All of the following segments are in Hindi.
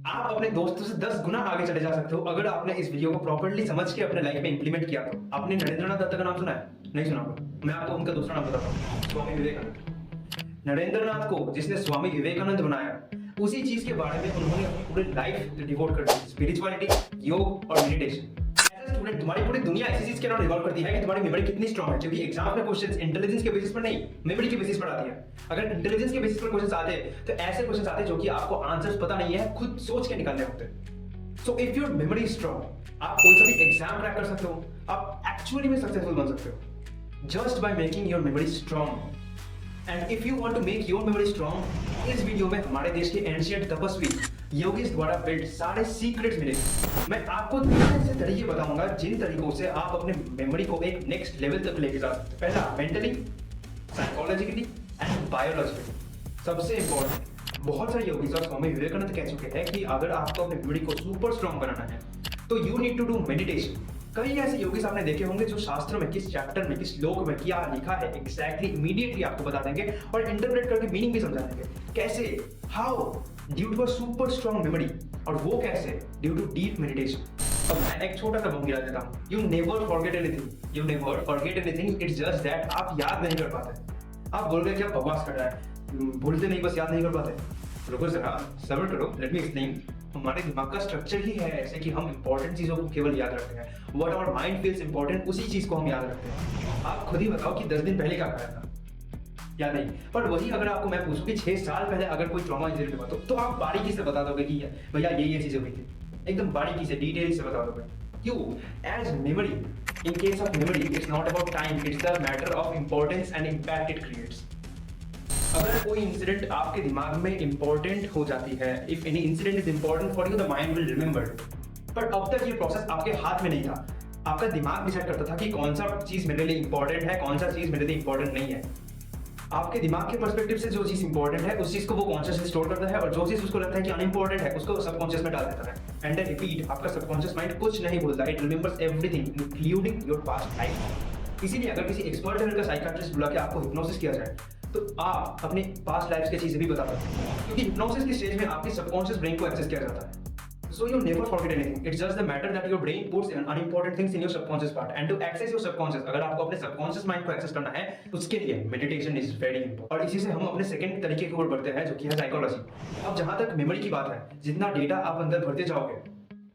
आप अपने दोस्तों से 10 गुना आगे चले जा सकते हो अगर आपने इस वीडियो को प्रॉपर्ली समझ के अपने लाइफ में इंप्लीमेंट किया तो। आपने नरेंद्रनाथ दत्त का नाम सुना है? नहीं सुना होगा। मैं आपको उनका दूसरा नाम बताता हूँ, स्वामी विवेकानंद। नरेंद्रनाथ को जिसने स्वामी विवेकानंद बनाया, उसी चीज के बारे में उन्होंने अपनी पूरी लाइफ डिवोट कर दी, स्पिरिचुअलिटी, योग और मेडिटेशन। स्टूडेंट, तुम्हारी पूरी दुनिया ऐसी चीज के नाम रिवॉल्व करती है कि तुम्हारी मेमोरी कितनी स्ट्रांग है, क्योंकि एग्जाम में क्वेश्चंस इंटेलिजेंस के बेसिस पर नहीं, मेमोरी के बेसिस पर आती है। अगर इंटेलिजेंस के बेसिस पर क्वेश्चंस आते तो ऐसे क्वेश्चंस आते जो कि आपको आंसर्स पता नहीं है, खुद सोच के निकालने होते। So if your memory is strong, आप कोई सा भी एग्जाम क्रैक कर सकते हो, आप एक्चुअली में सक्सेसफुल बन सकते हो just by making your memory strong. And if you want to make your memory strong, इस वीडियो में हमारे देश के एंशिएंट तपस्वी योगीज द्वारा बिल्ड सारे सीक्रेट्स मिलेंगे। मैं आपको 3 ऐसे तरीके बताऊंगा जिन तरीकों से आप अपने मेमोरी को एक नेक्स्ट लेवल तक लेके जा सकते हैं। पहला, मेंटली, साइकोलॉजिकली एंड बायोलॉजिकली। सबसे इंपॉर्टेंट, बहुत सारे योगीज और स्वामी विवेकानंद कह चुके हैं कि अगर आपको अपने मेमोरी को सुपर स्ट्रांग बनाना है तो you need to do meditation. कई ऐसे योगीज आपने देखे होंगे जो शास्त्र में, किस चैप्टर में, किस श्लोक में क्या लिखा है एग्जैक्टली इमीडिएटली आपको बता देंगे और इंटरप्रेट करके मीनिंग भी समझा देंगे। कैसे? How? Due to a super strong memory. और वो कैसे? Due to deep meditation. अब मैं एक छोटा सा बम गिरा देता हूँ। You never forget anything, you never forget anything, it's just that आप याद नहीं कर पाते। आप बोल रहे क्या बकवास कर रहा है, भूलते नहीं, बस याद नहीं कर पाते। रुको जरा, सब्र करो, लेट मी एक्सप्लेन। हमारे दिमाग का स्ट्रक्चर ही है ऐसे कि हम इंपॉर्टेंट चीजों को केवल याद रखते हैं। What our mind feels important, उसी चीज को हम याद रखते हैं। आप खुद ही बताओ कि 10 दिन पहले क्या खाया था, या नहीं? पर वही अगर आपको मैं पूछूं कि 6 साल पहले अगर कोई ट्रॉमा इंसिडेंट हुआ तो आप बारीकी से बता दोगे कि भैया ये चीजें हुई थी, एकदम बारीकी से, डिटेल से बता दोगे। क्यों? As memory, in case of memory, it's not about time, it's the matter of importance and impact it creates. अगर कोई इंसिडेंट आपके दिमाग में इंपॉर्टेंट हो जाती है, if any incident is important for you, the mind will remember. पर अब तक ये प्रोसेस आपके हाथ में नहीं था। आपका दिमाग डिसाइड करता था कि कौन सा चीज मेरे लिए इंपॉर्टेंट है, कौन सा चीज मेरे लिए इंपॉर्टेंट नहीं है। आपके दिमाग के पर्सपेक्टिव से जो चीज इंपॉर्टेंट है उस चीज को वो कॉन्शियसली स्टोर करता है, और जो चीज उसको लगता है कि अनइंपॉर्टेंट है उसको सबकॉन्शियस में डाल देता है। एंड आई रिपीट, आपका सबकॉन्शियस माइंड कुछ नहीं भूलता, it remembers everything including your past life. इसीलिए अगर किसी एक्सपर्ट लेवल का साइकियाट्रिस्ट बुला के आपको हिप्नोसिस किया जाए तो आप अपने पास्ट लाइफ की चीजें भी बता सकते हैं, क्योंकि हिप्नोसिस की स्टेज में आपके सबकॉन्शियस ब्रेन को एक्सेस किया जाता है। So you never forget anything. It's just the matter that your brain puts in unimportant things in your subconscious part. And to access your subconscious, अगर आपको अपने subconscious mind को access करना है, उसके लिए meditation is very important. और इसी से हम अपने सेकंड तरीके की ओर बढ़ते हैं, जो कि है साइकोलॉजी। अब जहां तक मेमोरी की बात है, जितना डेटा आप अंदर भरते जाओगे,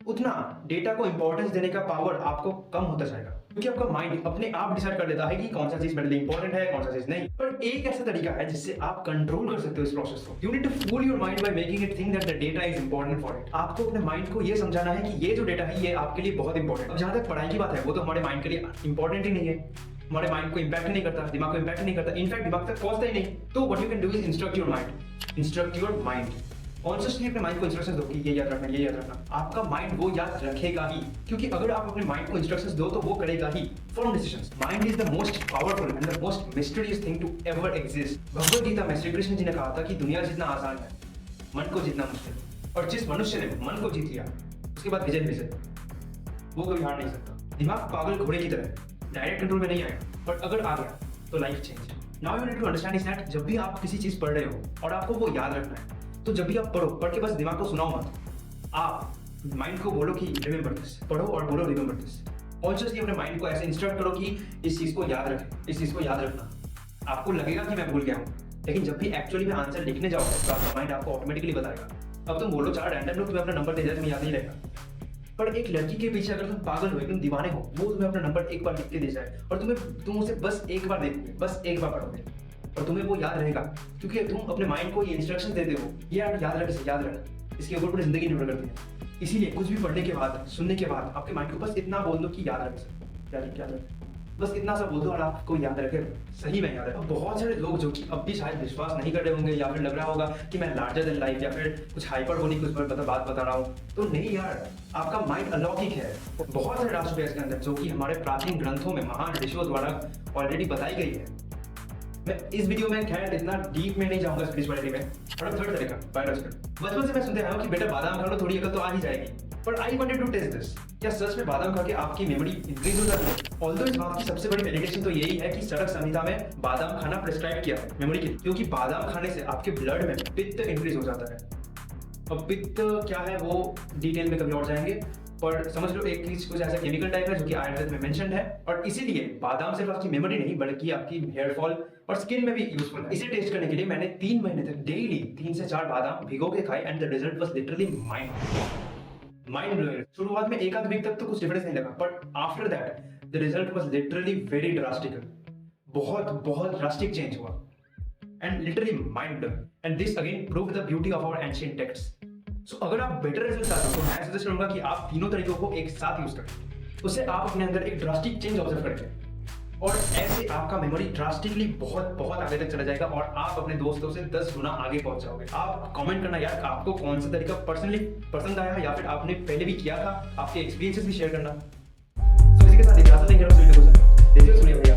उतना डेटा को इंपॉर्टेंस देने का पावर आपको कम होता जाएगा, क्योंकि आपका माइंड अपने आप डिसाइड कर लेता है कि कौन सा चीज मेरे लिए इंपॉर्टेंट है, कौन सा चीज नहीं। पर एक ऐसा तरीका है जिससे आप कंट्रोल कर सकते हो इस प्रोसेस को। You need to fool your mind by making it think that the data is important for it. आपको अपने माइंड को ये समझाना है कि ये जो डेटा है ये आपके लिए बहुत इंपॉर्टेंट है। अब जहां तक पढ़ाई की बात है, वो तो हमारे माइंड के लिए इंपॉर्टेंट ही नहीं है, हमारे माइंड को इंपैक्ट नहीं करता, दिमाग को इंपैक्ट नहीं करता, इनफैक्ट दिमाग तक पहुंचता ही नहीं। तो what you can do is instruct your mind, instruct your mind. Consciously अपने माइंड को इंस्ट्रक्शंस दो कि ये याद रखना, ये याद रखना। आपका माइंड वो याद रखेगा ही, क्योंकि अगर आप अपने माइंड को इंस्ट्रक्शंस दो तो वो करेगा ही form decisions. Mind is the most powerful and the most mysterious thing to ever exist. Bhagavad Gita में श्री कृष्ण जी ने कहा था कि दुनिया जितना आसान है, मन को जीतना मुश्किल। और जिस मनुष्य ने मन को जीत लिया, उसके बाद विजय विजय, वो कभी हार नहीं सकता। दिमाग पागल घोड़े की तरह डायरेक्ट कंट्रोल में नहीं आएगा, बट अगर आ गया तो life change. Now you need to understand is that जब भी आप किसी चीज पढ़ रहे हो और आपको वो याद रखना है, तो जब भी आप पढ़ो, पढ़ के बस दिमाग को सुनाओ मत, आप माइंड को बोलो कि रिमेंबर दिस, पढ़ो और बोलो रिमेंबर दिस। कॉन्शियसली अपने माइंड को ऐसे इंस्ट्रक्ट करो कि इस चीज को याद रखें, इस चीज को याद रखना। आपको लगेगा कि मैं भूल गया हूँ, लेकिन जब भी एक्चुअली में आंसर लिखने जाओगे तो आपका माइंड आपको ऑटोमेटिकली बताएगा। अब तुम बोलो 4 रैंडम लोग तुम्हें अपना नंबर दे जाए, तुम्हें याद नहीं रहेगा। पर एक लड़की के पीछे अगर तुम पागल हो, एकदम दीवाने हो, वो तुम्हें अपना नंबर एक बार लिख के दे जाए और तुम उसे बस एक बार देखोगे, बस एक बार पढ़ोगे और तुम्हें वो याद रहेगा, क्योंकि तुम अपने माइंड को ये इंस्ट्रक्शन देते हो, ये याद रख, इसे याद रख। इसके ऊपर पूरी जिंदगी निर्भर करती है। इसीलिए कुछ भी पढ़ने के बाद, सुनने के बाद आपके माइंड को बस इतना बोल दो कि याद रख, याद रख, बस इतना सा बोल दो और आपको याद रखे, सही में याद रखे। बहुत सारे लोग जो कि अब भी शायद विश्वास नहीं कर रहे होंगे, या फिर लग रहा होगा कि मैं लार्जर देन लाइफ या फिर कुछ हाइपरबोलिक कुछ बात बता रहा हूँ, तो नहीं यार, आपका माइंड अलौकिक है। बहुत सारे राष्ट्र हैं इसके अंदर जो कि हमारे प्राचीन ग्रंथों में महान ऋषियों द्वारा ऑलरेडी बताई गई है। मैं इस वीडियो में खैर इतना डीप में नहीं जाऊंगा स्पिरिचुअलिटी में, थोड़ा थर्ड तरीका बायोलॉजिकल। बचपन से मैं सुनते आया हूं कि बेटा बादाम खा लो, थोड़ी अकल तो आ ही जाएगी। पर I wanted to test this, क्या सच में बादाम खा के आपकी मेमोरी इंक्रीज हो जाती है? ऑल्दो इस बात की सबसे बड़ी वेलिडेशन तो यही है कि सड़क संहिता में बादाम खाना प्रिस्क्राइब किया है मेमोरी के लिए, क्योंकि बादाम खाने से आपके ब्लड में पित्त इंक्रीज हो जाता है। अब पित्त क्या है वो डिटेल में कभी और जाएंगे, पर समझ लो एक चीज कुछ ऐसा केमिकल टाइप है जो कि आयुर्वेद में मेंशन्ड है, और इसीलिए बादाम सिर्फ आपकी मेमोरी नहीं बल्कि आपकी हेयर फॉल और स्किन में भी यूजफुल है। इसे टेस्ट करने के लिए मैंने 3 महीने तक डेली 3 से 4 बादाम भिगो के खाए and the result was literally mind blowing. शुरुआत में एक आध वीक तक तो कुछ डिफरेंस नहीं लगा, but after that the result was literally very drastic. बहुत बहुत ड्रास्टिक चेंज हुआ and literally mind blowing, and this again proved the beauty of our ancient texts. So अगर आप बेटर रिजल्ट चाहते हो तो मैं सजेस्ट करूंगा कि आप तीनों तरीकों को एक साथ यूज करें। उससे आप अपने अंदर एक ड्रास्टिक चेंज ऑब्जर्व करेंगे और ऐसे आपका मेमोरी ड्रास्टिकली बहुत बहुत आगे तक चला जाएगा और आप अपने दोस्तों से 10 गुना आगे पहुंच जाओगे। आप कमेंट करना यार आपको कौन सा तरीका पर्सनली पसंद आया या फिर आपने पहले भी किया था, आपके एक्सपीरियंसेस भी शेयर करना। तो इसी के साथ इजाजत लेंगे, देखिए सुनिए भैया।